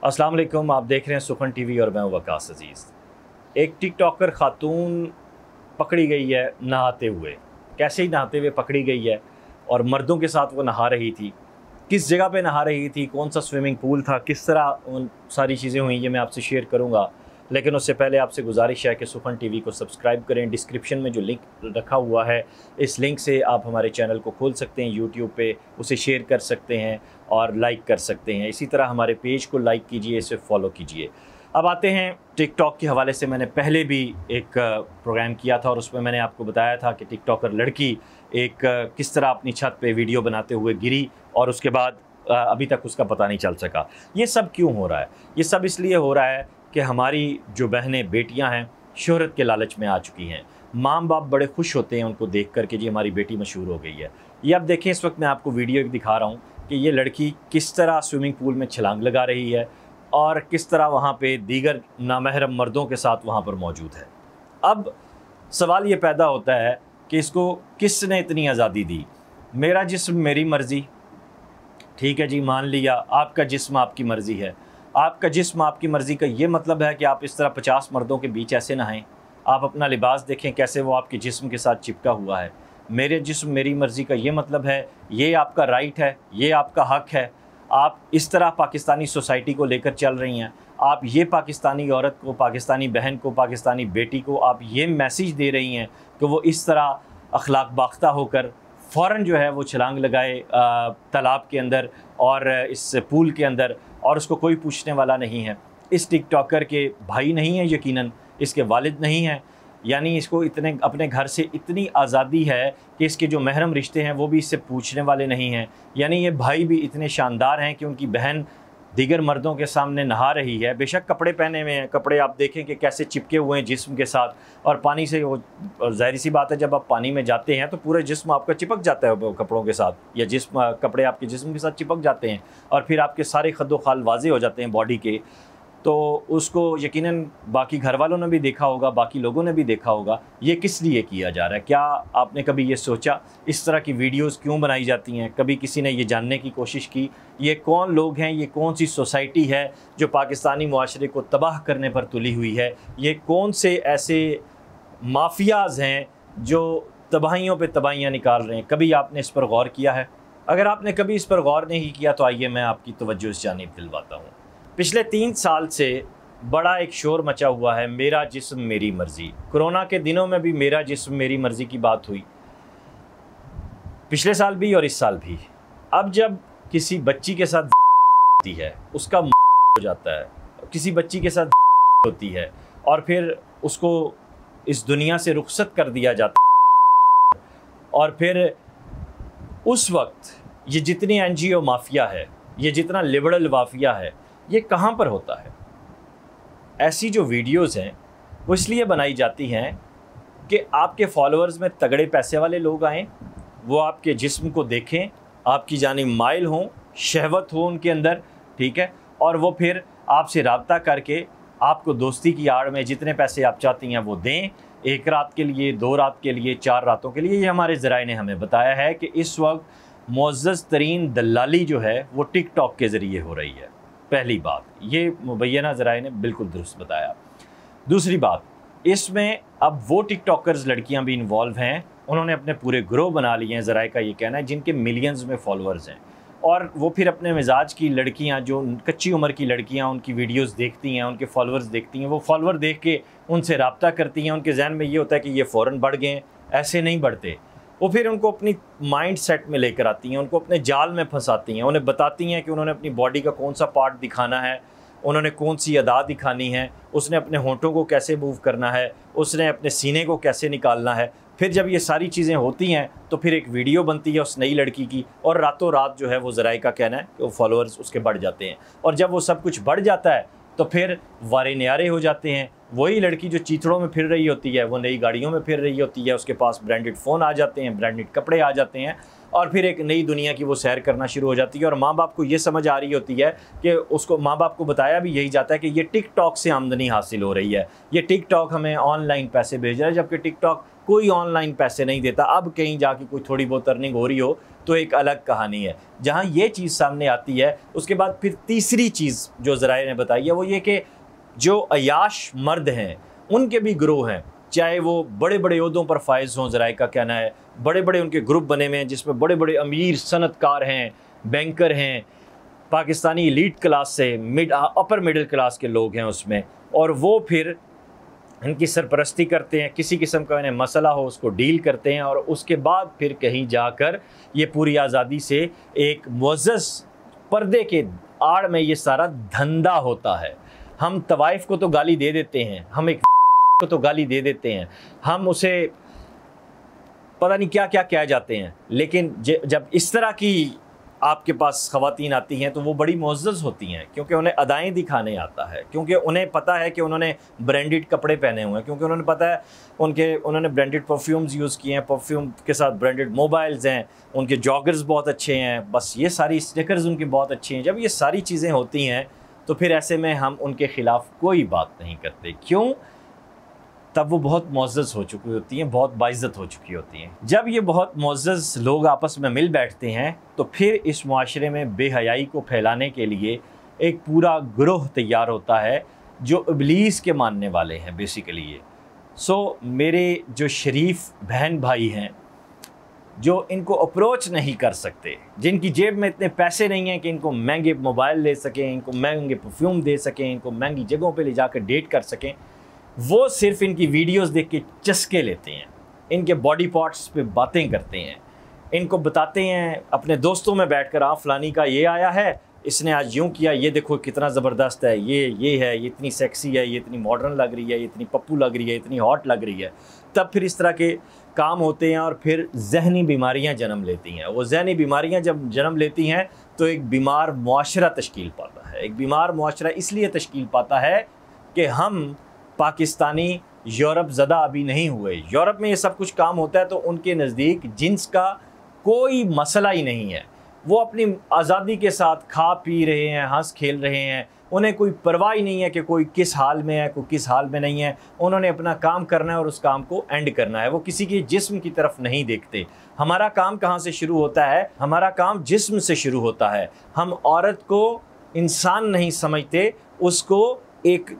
अस्सलाम वालेकुम, आप देख रहे हैं सुखन टीवी और मैं हूं वकास अजीज़। एक टिकटॉकर ख़ातून पकड़ी गई है नहाते हुए। कैसे ही नहाते हुए पकड़ी गई है और मर्दों के साथ वो नहा रही थी। किस जगह पे नहा रही थी, कौन सा स्विमिंग पूल था, किस तरह उन सारी चीज़ें हुई, ये मैं आपसे शेयर करूँगा। लेकिन उससे पहले आपसे गुजारिश है कि सुखन टीवी को सब्सक्राइब करें। डिस्क्रिप्शन में जो लिंक रखा हुआ है, इस लिंक से आप हमारे चैनल को खोल सकते हैं यूट्यूब पे, उसे शेयर कर सकते हैं और लाइक कर सकते हैं। इसी तरह हमारे पेज को लाइक कीजिए, इसे फॉलो कीजिए। अब आते हैं टिकटॉक के हवाले से। मैंने पहले भी एक प्रोग्राम किया था और उसमें मैंने आपको बताया था कि टिकटॉकर लड़की एक किस तरह अपनी छत पे वीडियो बनाते हुए गिरी और उसके बाद अभी तक उसका पता नहीं चल सका। ये सब क्यों हो रहा है? ये सब इसलिए हो रहा है कि हमारी जो बहनें बेटियां हैं शोहरत के लालच में आ चुकी हैं। माँ बाप बड़े खुश होते हैं उनको देख कर के जी हमारी बेटी मशहूर हो गई है। ये आप देखें, इस वक्त मैं आपको वीडियो एक दिखा रहा हूँ कि ये लड़की किस तरह स्विमिंग पूल में छलांग लगा रही है और किस तरह वहाँ पे दीगर नामहरम मर्दों के साथ वहाँ पर मौजूद है। अब सवाल ये पैदा होता है कि इसको किसने इतनी आज़ादी दी? मेरा जिस्म मेरी मर्ज़ी, ठीक है जी, मान लिया। आपका जिस्म आपकी मर्ज़ी है। आपका जिस्म आपकी मर्ज़ी का ये मतलब है कि आप इस तरह 50 मर्दों के बीच ऐसे नहाएं। आप अपना लिबास देखें कैसे वो आपके जिस्म के साथ चिपका हुआ है। मेरे जिस्म मेरी मर्ज़ी का ये मतलब है, ये आपका राइट है, ये आपका हक़ है। आप इस तरह पाकिस्तानी सोसाइटी को लेकर चल रही हैं। आप ये पाकिस्तानी औरत को, पाकिस्तानी बहन को, पाकिस्तानी बेटी को आप ये मैसेज दे रही हैं कि वो इस तरह अखलाक बाख्ता होकर फ़ौरन जो है वो छलांग लगाए तालाब के अंदर और इस पूल के अंदर, और उसको कोई पूछने वाला नहीं है। इस टिकटॉकर के भाई नहीं है, यकीनन इसके वालिद नहीं हैं, यानी इसको इतने अपने घर से इतनी आज़ादी है कि इसके जो महरम रिश्ते हैं वो भी इससे पूछने वाले नहीं हैं। यानी ये भाई भी इतने शानदार हैं कि उनकी बहन दीगर मर्दों के सामने नहा रही है। बेशक कपड़े पहने हुए हैं, कपड़े आप देखें कि कैसे चिपके हुए हैं जिस्म के साथ, और पानी से वो ज़ाहिर सी बात है जब आप पानी में जाते हैं तो पूरे जिस्म आपका चिपक जाता है कपड़ों के साथ, या जिस्म कपड़े आपके जिस्म के साथ चिपक जाते हैं और फिर आपके सारे खद्दो खाल वाज़े हो जाते हैं बॉडी के। तो उसको यकीनन बाकी घर वालों ने भी देखा होगा, बाकी लोगों ने भी देखा होगा। ये किस लिए किया जा रहा है? क्या आपने कभी ये सोचा इस तरह की वीडियोस क्यों बनाई जाती हैं? कभी किसी ने ये जानने की कोशिश की ये कौन लोग हैं, ये कौन सी सोसाइटी है जो पाकिस्तानी मुआशरे को तबाह करने पर तुली हुई है? ये कौन से ऐसे माफियाज़ हैं जो तबाहियों पे तबाहियाँ निकाल रहे हैं? कभी आपने इस पर गौर किया है? अगर आपने कभी इस पर गौर नहीं किया तो आइए मैं आपकी तवज्जो इस जानिब दिलवाता हूँ। पिछले 3 साल से बड़ा एक शोर मचा हुआ है, मेरा जिस्म मेरी मर्ज़ी। कोरोना के दिनों में भी मेरा जिस्म मेरी मर्ज़ी की बात हुई, पिछले साल भी और इस साल भी। अब जब किसी बच्ची के साथ होती है उसका हो जाता है, किसी बच्ची के साथ होती है और फिर उसको इस दुनिया से रुखसत कर दिया जाता है, और फिर उस वक्त ये जितनी NGO माफिया है, ये जितना लिबरल माफिया है, ये कहाँ पर होता है? ऐसी जो वीडियोज़ हैं वो इसलिए बनाई जाती हैं कि आपके फॉलोअर्स में तगड़े पैसे वाले लोग आएँ, वो आपके जिस्म को देखें, आपकी जानिब माइल हों, शहवत हो उनके अंदर, ठीक है, और वो फिर आपसे रब्ता करके आपको दोस्ती की आड़ में जितने पैसे आप चाहती हैं वो दें। 1 रात के लिए, 2 रात के लिए, 4 रातों के लिए। ये हमारे ज़राए ने हमें बताया है कि इस वक्त मुअज़्ज़ज़ तरीन दलाली जो है वो टिकटॉक के ज़रिए हो रही है। पहली बात, ये मुबैना ज़राए ने बिल्कुल दुरुस्त बताया। दूसरी बात, इसमें अब वो टिकटॉकर्स लड़कियां भी इन्वॉल्व हैं, उन्होंने अपने पूरे ग्रोह बना लिए हैं, ज़राए का ये कहना है, जिनके मिलियंस में फॉलोअर्स हैं, और वो फिर अपने मिजाज की लड़कियां, जो कच्ची उम्र की लड़कियां उनकी वीडियोस देखती हैं, उनके फॉलोअर्स देखती हैं, वो फॉलोअर देख के उनसे रब्ता करती हैं। उनके जहन में ये होता है कि ये फ़ौरन बढ़ गए, ऐसे नहीं बढ़ते। वो फिर उनको अपनी माइंड सेट में लेकर आती हैं, उनको अपने जाल में फंसाती हैं, उन्हें बताती हैं कि उन्होंने अपनी बॉडी का कौन सा पार्ट दिखाना है, उन्होंने कौन सी अदा दिखानी है, उसने अपने होंठों को कैसे मूव करना है, उसने अपने सीने को कैसे निकालना है। फिर जब ये सारी चीज़ें होती हैं तो फिर एक वीडियो बनती है उस नई लड़की की, और रातों रात जो है वो ज़राए का कहना है कि वो फॉलोअर्स उसके बढ़ जाते हैं। और जब वो सब कुछ बढ़ जाता है तो फिर वारे न्यारे हो जाते हैं। वही लड़की जो चीथड़ों में फिर रही होती है, वो नई गाड़ियों में फिर रही होती है, उसके पास ब्रांडेड फ़ोन आ जाते हैं, ब्रांडेड कपड़े आ जाते हैं, और फिर एक नई दुनिया की वो सैर करना शुरू हो जाती है। और माँ बाप को ये समझ आ रही होती है कि उसको, माँ बाप को बताया भी यही जाता है कि ये टिकटॉक से आमदनी हासिल हो रही है, ये टिकटॉक हमें ऑनलाइन पैसे भेज रहा है, जबकि टिकटॉक कोई ऑनलाइन पैसे नहीं देता। अब कहीं जाके कोई थोड़ी बहुत अर्निंग हो रही हो तो एक अलग कहानी है। जहाँ ये चीज़ सामने आती है, उसके बाद फिर तीसरी चीज़ जो ज़राए ने बताई है वो ये कि जो अयाश मर्द हैं उनके भी ग्रोह हैं, चाहे वो बड़े बड़े ओहदों पर फायज हों। ज़राए का कहना है बड़े बड़े उनके ग्रुप बने हुए हैं जिसमें बड़े बड़े अमीर सनतकार हैं, बैंकर हैं, पाकिस्तानी एलीट क्लास से अपर मिडिल क्लास के लोग हैं उसमें, और वो फिर इनकी सरपरस्ती करते हैं। किसी किस्म का इन्हें मसला हो उसको डील करते हैं, और उसके बाद फिर कहीं जाकर ये पूरी आज़ादी से एक मुअज़्ज़ज़ पर्दे के आड़ में ये सारा धंधा होता है। हम तवाइफ को तो गाली दे देते हैं, हम एक को तो गाली दे देते हैं, हम उसे पता नहीं क्या क्या कह जाते हैं, लेकिन जब इस तरह की आपके पास ख़वातीन आती हैं तो वो बड़ी मुअज़्ज़ज़ होती हैं, क्योंकि उन्हें अदाएँ दिखाने आता है, क्योंकि उन्हें पता है कि उन्होंने ब्रांडेड कपड़े पहने हुए हैं, क्योंकि उन्होंने पता है उन्होंने ब्रांडेड परफ्यूम्स यूज़ किए हैं, परफ्यूम के साथ ब्रांडेड मोबाइल्स हैं, उनके जॉगर्स बहुत अच्छे हैं, बस ये सारी स्टिकर्स उनकी बहुत अच्छी हैं। जब ये सारी चीज़ें होती हैं तो फिर ऐसे में हम उनके ख़िलाफ़ कोई बात नहीं करते। क्यों? तब वो बहुत मुअज़्ज़ज़ हो चुकी होती हैं, बहुत बाइज़्ज़त हो चुकी होती हैं। जब ये बहुत मुअज़्ज़ज़ लोग आपस में मिल बैठते हैं तो फिर इस मुआशरे में बेहयाई को फैलाने के लिए एक पूरा ग्रोह तैयार होता है जो इब्लीस के मानने वाले हैं बेसिकली ये। मेरे जो शरीफ बहन भाई हैं जो इनको अप्रोच नहीं कर सकते, जिनकी जेब में इतने पैसे नहीं हैं कि इनको महंगे मोबाइल ले सकें, इनको महंगे परफ्यूम दे सकें, इनको महंगी जगहों पे ले जाकर डेट कर सकें, वो सिर्फ इनकी वीडियोस देख के चस्के लेते हैं, इनके बॉडी पार्ट्स पे बातें करते हैं, इनको बताते हैं अपने दोस्तों में बैठकर, आप फलानी का ये आया है, इसने आज यूँ किया, ये देखो कितना ज़बरदस्त है, ये है, ये इतनी सेक्सी है, ये इतनी मॉडर्न लग रही है, ये इतनी पप्पू लग रही है, इतनी हॉट लग रही है। तब फिर इस तरह के काम होते हैं और फिर जहनी बीमारियां जन्म लेती हैं। वो जहनी बीमारियां जब जन्म लेती हैं तो एक बीमार मुआशरा तश्कील पाता है। एक बीमार मुआशरा इसलिए तश्कील पाता है कि हम पाकिस्तानी यूरोप ज़दा अभी नहीं हुए। यूरोप में ये सब कुछ काम होता है तो उनके नज़दीक जिन्स का कोई मसला ही नहीं है, वो अपनी आज़ादी के साथ खा पी रहे हैं, हंस खेल रहे हैं, उन्हें कोई परवाह ही नहीं है कि कोई किस हाल में है, कोई किस हाल में नहीं है। उन्होंने अपना काम करना है और उस काम को एंड करना है। वो किसी के जिस्म की तरफ नहीं देखते। हमारा काम कहाँ से शुरू होता है? हमारा काम जिस्म से शुरू होता है। हम औरत को इंसान नहीं समझते, उसको एक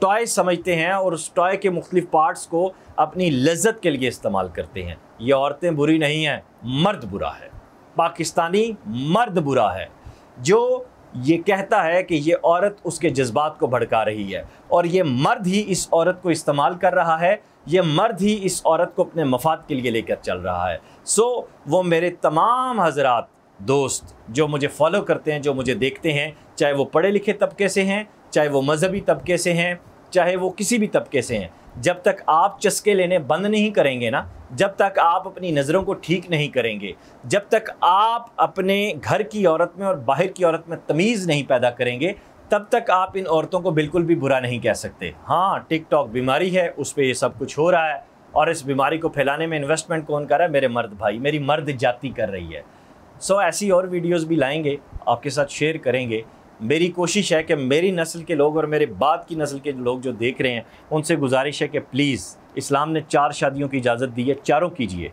टॉय समझते हैं और उस टॉय के मुख्तलिफ पार्ट्स को अपनी लज्जत के लिए इस्तेमाल करते हैं। ये औरतें बुरी नहीं हैं, मर्द बुरा है, पाकिस्तानी मर्द बुरा है जो ये कहता है कि ये औरत उसके जज्बात को भड़का रही है, और ये मर्द ही इस औरत को इस्तेमाल कर रहा है, ये मर्द ही इस औरत को अपने मफाद के लिए लेकर चल रहा है। वो मेरे तमाम हजरात दोस्त जो मुझे फॉलो करते हैं, जो मुझे देखते हैं, चाहे वो पढ़े लिखे तबके से हैं, चाहे वो मजहबी तबके से हैं, चाहे वो किसी भी तबके से हैं, जब तक आप चस्के लेने बंद नहीं करेंगे ना, जब तक आप अपनी नज़रों को ठीक नहीं करेंगे, जब तक आप अपने घर की औरत में और बाहर की औरत में तमीज़ नहीं पैदा करेंगे, तब तक आप इन औरतों को बिल्कुल भी बुरा नहीं कह सकते। हाँ, टिकटॉक बीमारी है, उस पर ये सब कुछ हो रहा है, और इस बीमारी को फैलाने में इन्वेस्टमेंट कौन कर रहा है? मेरे मर्द भाई, मेरी मर्द जाति कर रही है। ऐसी और वीडियोस भी लाएंगे, आपके साथ शेयर करेंगे। मेरी कोशिश है कि मेरी नस्ल के लोग और मेरे बाद की नस्ल के लोग जो देख रहे हैं, उनसे गुजारिश है कि प्लीज़, इस्लाम ने 4 शादियों की इजाज़त दी है, चारों कीजिए,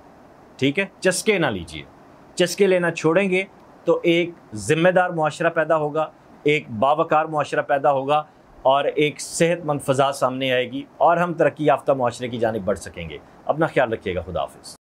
ठीक है? चस्के ना लीजिए। चस्के लेना छोड़ेंगे तो एक ज़िम्मेदार मुआशरा पैदा होगा, एक बावकार मुआशरा पैदा होगा, और एक सेहतमंद फ़ज़ा सामने आएगी, और हम तरक्की याफ्ता मुआशरे की जानिब बढ़ सकेंगे। अपना ख्याल रखिएगा। खुदा हाफ़िज़।